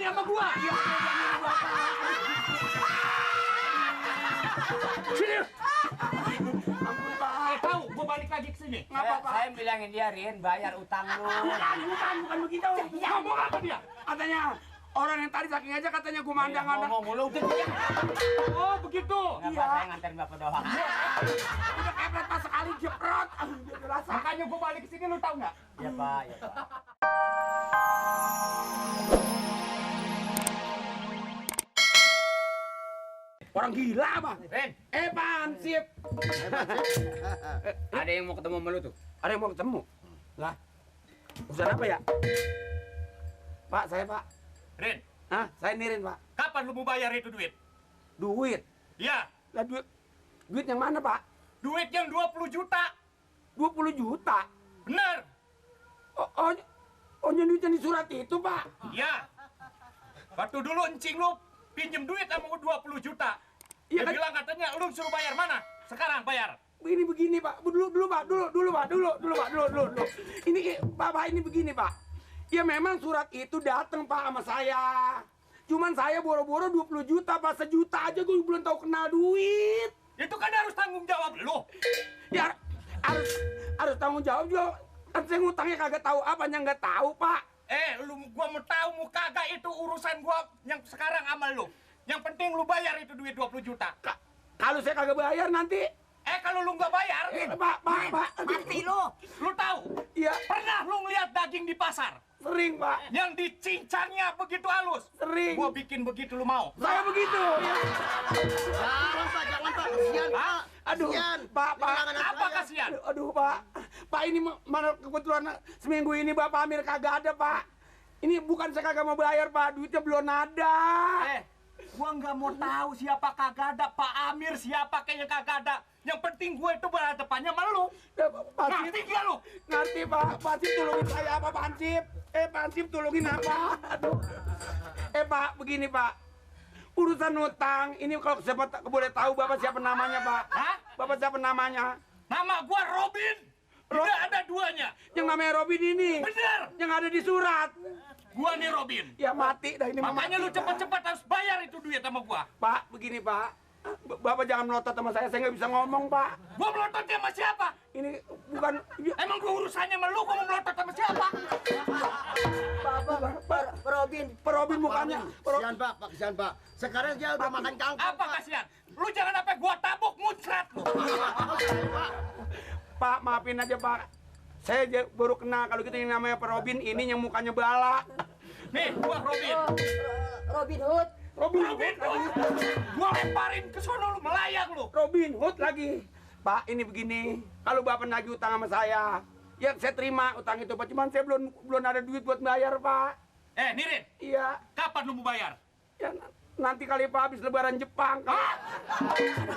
sama gua. Sini. Ampun, Pak. Tahu, gua balik lagi ke sini. Ngapa, Pak? Saya bilangin dia, Rin, bayar utang lu. Bukan begitu. Ngomong apa dia? Katanya orang yang tadi saking aja katanya gua mandang-mandang. Ngomong mulu udah. Oh, begitu. Kenapa saya nganterin bapak doang? Udah kepret pas sekali jeprot. Dia rasa. Makanya gua balik ke sini, lu tahu nggak? Ya Pak, ya Pak. Orang gila, Bang. Rin, Pak Hansip. ada yang mau ketemu sama lu tuh. Ada yang mau ketemu? Lah. Urusan apa ya? Pak, saya, Pak. Rin, Hah? Saya nirin, Pak. kapan lu mau bayar itu duit? Duit. Ya, Lah duit yang mana, Pak? duit yang 20 juta. 20 juta. Bener. Oh, duitnya di surat itu, Pak. Ya. Waktu dulu encing lu pinjem duit sama gua 20 juta. Iya, Dia kan? bilang katanya lu suruh bayar mana? Sekarang bayar. Begini, Pak. Dulu, Pak. Dulu. Ini, Pak, ini begini, Pak. Ya memang surat itu datang, Pak, sama saya. Cuman saya boro-boro 20 juta, Pak. 1 juta aja gue belum tahu kenal duit. Itu kan harus tanggung jawab lu. Ya harus tanggung jawab juga. Kan saya ngutangnya kagak tahu apanya nggak tahu, Pak. Gua mau tahu mau kagak itu urusan gua yang sekarang sama lu. Yang penting lu bayar itu duit 20 juta. Kalau saya kagak bayar nanti, Kalau lu nggak bayar, Pak. Mati lu. lu tahu? Iya, Pernah lu ngeliat daging di pasar sering, Pak. yang dicincangnya begitu halus? Sering. Gua bikin begitu, lu mau? Saya begitu. Ya. Jangan Pak, kasihan Pak. Aduh, Kasihan. Pak. Kehilangan anak Apa saya. kasihan? Aduh, Pak. Pak, ini mana kebetulan seminggu ini Bapak Amir kagak ada, Pak. Ini bukan saya kagak mau bayar, Pak. Duitnya belum ada. Gua nggak mau tahu siapa kagak ada, Pak Amir siapa kayaknya kagak ada. Yang penting gua itu berhadapannya sama lu. Pak Ngerti gak lu? Ngerti, Pak. Pak Hansip tolongin saya apa, Pak Hansip? Pak Hansip tolongin apa? Aduh. Pak, begini, Pak. Urusan utang, ini kalau siapa boleh tahu Bapak siapa namanya, Pak? Hah? Bapak siapa namanya? Nama gua Robin. Tidak ada duanya. Yang namanya Robin ini. Bener. Yang ada di surat. Gua nih Robin. Ya mati dah ini. Makanya mati, lu cepet-cepet harus bayar itu duit sama gua. Pak, begini, Pak. Bapak jangan melotot sama saya nggak bisa ngomong, Pak. Gua melototnya sama siapa? Ini bukan... Emang gua urusannya sama lu, gua mau melotot sama siapa? Pak Robin. Pak Robin mukanya. Kasihan Pak, kasihan Pak. Sekarang dia udah makan kangkung. Apa kasihan? Lu jangan sampai gua tabuk muncrat lu. Pak, maafin aja, Pak. Saya baru kenal kalau gitu yang namanya Pak Robin, ini yang mukanya bala. Nih, gua Robin. Robin Hood. Robin Robin, gua lemparin ke sono lu melayang lu. Robin Hood lagi. Pak, ini begini. Kalau Bapak nagih utang sama saya, ya saya terima utang itu, Pak. Cuman saya belum ada duit buat bayar, Pak. Nirin, Iya. kapan lu mau bayar? Ya nanti kali Pak habis lebaran Jepang. Hah?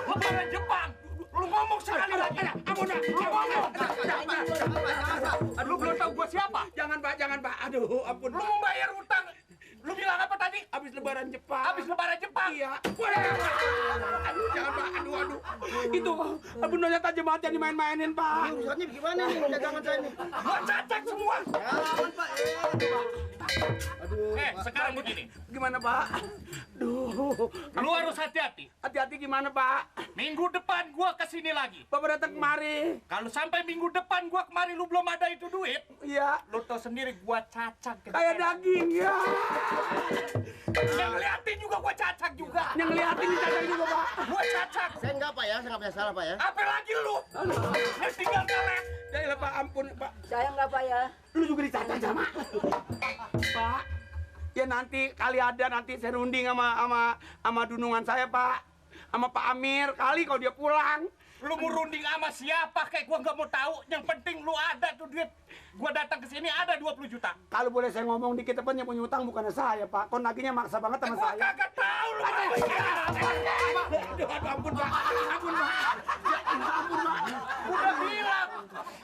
Lebaran Jepang. Lu ngomong sekali lagi. Lu belum tahu gua siapa? Jangan, Pak. Aduh, ampun. Lu mau bayar utang. Lu bilang apa tadi? Habis lebaran Jepang. Habis lebaran Jepang. Iya. Aduh, jangan, Pak. Aduh. Itu benernya tajam aja dimain-mainin, Pak. Ini urusannya gimana nih dagangan saya nih? Gua cacat semua. Jangan Pak. Aduh. Sekarang begini. Gimana, Pak? Duh. Lu harus hati-hati. Hati-hati gimana, Pak? Minggu depan gua kesini lagi. Bapak datang kemari. Kalau sampai minggu depan gua kemari lu belum ada itu duit, Iya. lu tau sendiri gua cacat. Kayak daging, ya. Yang ngeliatin juga gua cacat juga. Yang ngeliatin di cacat juga, Pak. Gua cacat. Saya enggak Pak ya, saya enggak punya salah Pak ya. Apa lagi lu? Lu tinggal ngeles. Ya, Pak, ampun, Pak. Saya enggak Pak ya. Lu juga dicatat sama. Pak, ya nanti kali ada nanti saya runding sama dunungan saya, Pak. Sama Pak Amir, kali kalau dia pulang. Lu mau runding sama siapa kayak gua nggak mau tahu. Yang penting lu ada tuh duit. Gua datang ke sini ada 20 juta. Kalau boleh saya ngomong dikit, depan yang punya utang bukan saya, Pak. Kon naginya maksa banget sama Gua saya. kagak tahu lu. Aduh, ampun, Pak. Ampun, Pak. Ya, ampun, Pak. Udah bilang.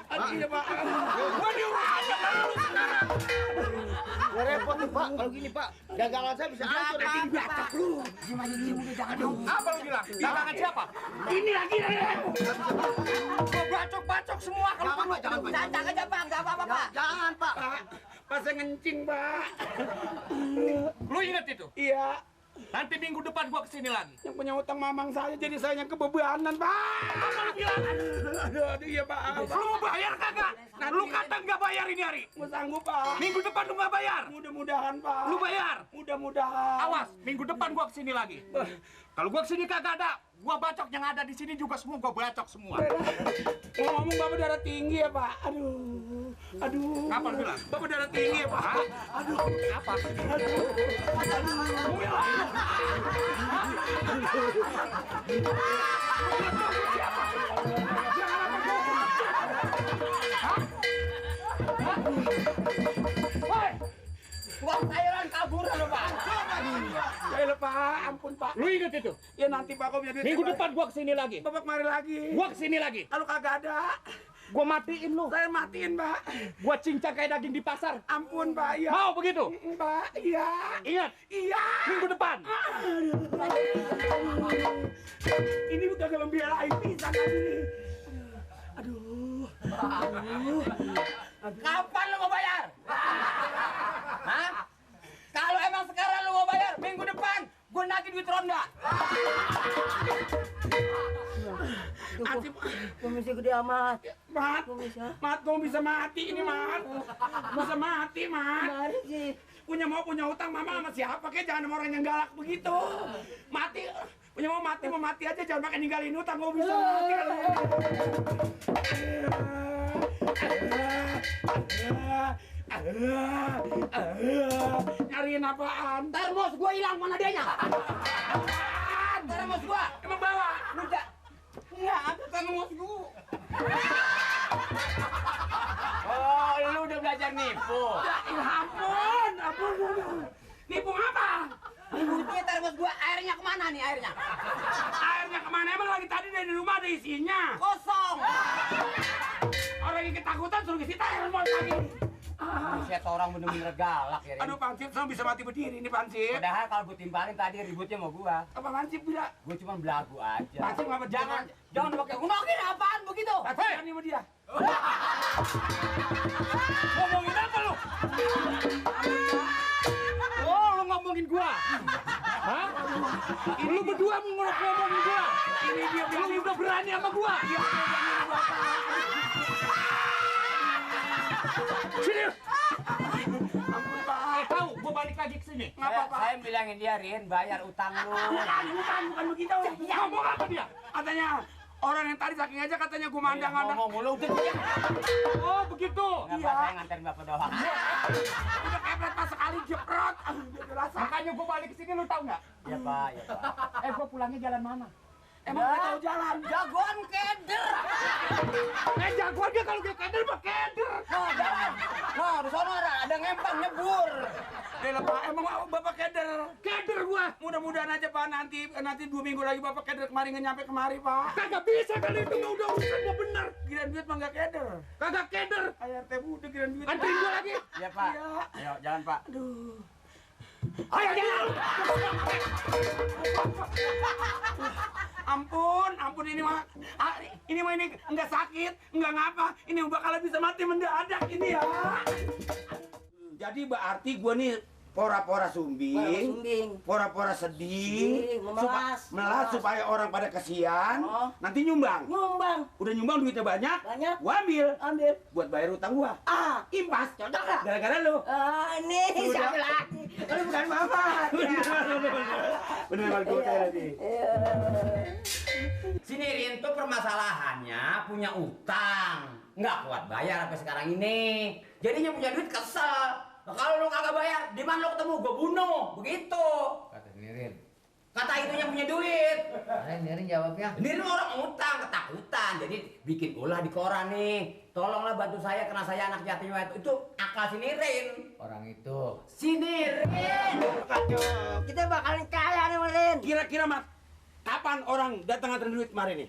Aduh, iya, Pak. Gua diurus sama lu sekarang. Ya repot nih Pak, kalau gini Pak. Dagangan saya bisa hancur. Diacak lu. Apa lu bilang? Dagangan siapa? Ini lagi. Gua bacok-bacok semua kalau Jangan perlu. Pak, jangan Pak. Datang aja Pak, nggak apa-apa Pak. Jangan Pak. Pas saya ngencing, Pak. Lu inget itu? Iya. Nanti minggu depan gua kesini lagi. Yang punya utang mamang saya jadi saya yang kebebanan, Pak. Apa lu bilang? Aduh, iya, Pak. Lu mau bayar kagak? Lu kata nggak bayar ini hari. Mau sanggup, Pak. Minggu depan lu nggak bayar. Mudah-mudahan, Pak. Lu bayar. Mudah-mudahan. Awas, minggu depan gua kesini lagi. Kalau gua kesini kagak ada, gua bacok yang ada di sini juga semua gua bacok semua. Ngomong Bapak darah tinggi ya, Pak. Aduh. Aduh. Apa lu bilang? Bapak darah tinggi ya, Pak. Hah? Aduh. Apa? Uang sayuran kabur lo, Pak. Ya Pak, ampun Pak. Lu inget itu? Ya nanti Pak kau punya duit. Minggu depan gua kesini lagi. Bapak kemari lagi. Gua kesini lagi. Kalau kagak ada, Gua matiin lu. saya matiin Pak. Gua cincang kayak daging di pasar. Ampun Pak, iya. Mau begitu? Pak, iya. Ingat, Iya. minggu depan. Ini udah gak membelain pisan lagi nih. Aduh. Kapan lu mau bayar? Hah? Kalau emang sekarang lu mau bayar, minggu depan gue nagih duit ronda. Asip. Komisi gede amat. Mat, Komisi. Mat, kau bisa mati ini Mat. Bisa mati Mat. Kemarin sih. Punya utang mama sama siapa kek, jangan sama orang yang galak begitu. Mati. Punya mau mati aja, jangan pakai ninggalin utang, kau bisa mati. Nyariin apaan? Termos gue hilang, mana dianya? Termos gue. Emang bawa? Lu enggak, aku termos gue. Oh, lu udah belajar nipu. Ya ampun. Nipu apa? Ributnya termos gue, airnya kemana nih airnya? Airnya kemana? Emang lagi tadi dari rumah ada isinya. Kosong. Orang yang ketakutan suruh isi termos lagi. Buset, orang bener-bener galak ya. Aduh Pansip, saya bisa mati berdiri nih Pansip. Padahal kalau gue timbalin tadi ributnya sama gua. Apa Pansip bila? Gue cuma belagu aja. Pansip ngapa Jangan pakai unokin apaan begitu? Pansip berani sama dia. Ngomongin apa lu? Oh, lu ngomongin gua. Hah? Lu berdua mau ngomongin gua. Ini dia Lu udah berani sama gua. Sini. Ampun Pak. Tahu, gua balik lagi ke sini. Ngapa Pak? Saya bilangin dia, Rin, bayar utang lu. Bukan begitu. Ngomong apa dia? Katanya orang yang tadi saking aja katanya gue mandang-mandang. Ngomong mulu udah. Oh, begitu. Ngapa saya nganterin bapak doang? Udah kepret pas sekali jeprot. Dia rasa. Makanya gua balik ke sini, lu tahu nggak? Ya Pak, ya Pak. Gua pulangnya jalan mana? Emang nggak tahu jalan. Jagoan keder. Jagoan dia kalau dia keder mah keder. Nah, jalan. Nah, di sana ada ngempang nyebur. Lah Pak, emang Bapak keder. Keder gua. Mudah-mudahan aja Pak nanti 2 minggu lagi Bapak keder kemarin nggak nyampe kemari Pak. Kagak bisa kali itu mah udah urusan gua bener. Giliran duit mah nggak keder. Kagak keder. Kayak teh udah giliran duit. Anterin gua lagi. Ya Pak. Iya. Ayo, jalan Pak. Aduh. Ayo jalan. Ampun ini mah ini enggak sakit, enggak ngapa. Ini bakal bisa mati mendadak ini ya. Jadi berarti gua nih pora-pora sumbing, pora-pora sedih, Memelas. melas supaya orang pada kesian, Oh. nanti nyumbang. Nyumbang. Udah nyumbang duitnya banyak, Banyak. gua ambil buat bayar utang gua. Ah. Impas, Cocok nggak? gara-gara lu. Ini Udah. siapa lagi? Lu bukan mama. Bener gua tadi. Sini Rin tuh permasalahannya punya utang. Nggak kuat bayar sampai sekarang ini. Jadinya punya duit kesel. Nah, kalau lu kagak bayar, di mana lu ketemu? Gua bunuh. Begitu. Kata Nirin. Kata itunya punya duit. Nirin jawabnya. Ini orang utang, ketakutan. Jadi bikin ulah di koran nih. Tolonglah bantu saya karena saya anak yatim piatu. Itu akal si Nirin. Orang itu. Si Nirin. Kita bakalan kaya nih, Marin. Kira-kira Mat, kapan orang datang nganterin duit kemarin nih?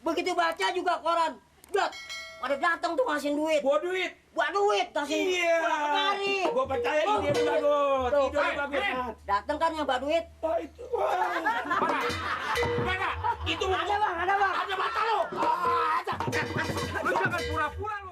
Begitu baca juga koran. Dot, pada datang tuh ngasihin duit. Bawa duit. Buat duit, kasih Iya. pulang kemari. Gua percaya ide lu bagus. Tuh, Ide lu bagus. Mat. Datang kan yang bawa duit. Oh, itu. Wah. Mana? Itu Ada bang, ada bang. ada mata lu. Lu jangan pura-pura lu.